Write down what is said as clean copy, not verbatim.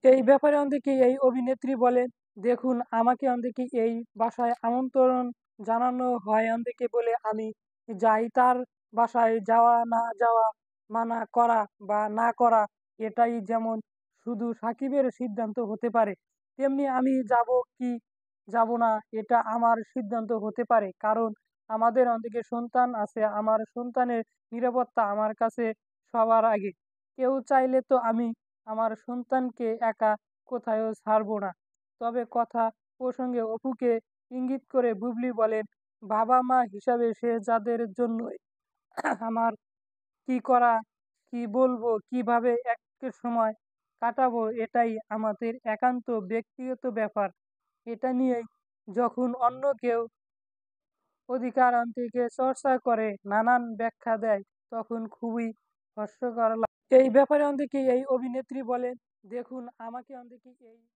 এই ব্যাপারে অন্তিকে এই অভিনেত্রী বলেন, "দেখুন, আমাকে অন্তিকে এই বাসায় আমন্ত্রণ জানানো হয় অন্তিকে বলে আমি যাই। তার বাসায় যাওয়া না যাওয়া, মানা করা বা না করা এটাই যেমন শুধু সাকিবের সিদ্ধান্ত হতে পারে, তেমনি আমি যাবো কি যাবো না এটা আমার সিদ্ধান্ত হতে পারে। কারণ আমাদের অন্তিকে সন্তান আছে। আমার সন্তানের নিরাপত্তা আমার কাছে সবার আগে। কেউ চাইলে তো আমি আমার সন্তানকে একা কোথাও ছাড়বো না।" তবে কথা প্রসঙ্গে অপুকে ইঙ্গিত করে বুবলি বলেন, "বাবা-মা হিসাবে যাদের জন্যই আমার কি করা, কি বলবো, কিভাবে একটা সময় কাটাবো এটাই আমাদের একান্ত ব্যক্তিগত ব্যাপার। এটা নিয়েই যখন অন্য কেউ অধিকার থেকে চর্চা করে, নানান ব্যাখ্যা দেয়, তখন খুবই হাস্যকর লাগে।" এই ব্যাপারে অন্তিকে এই অভিনেত্রী বলেন, "দেখুন, আমাকে অন্তিকে এই"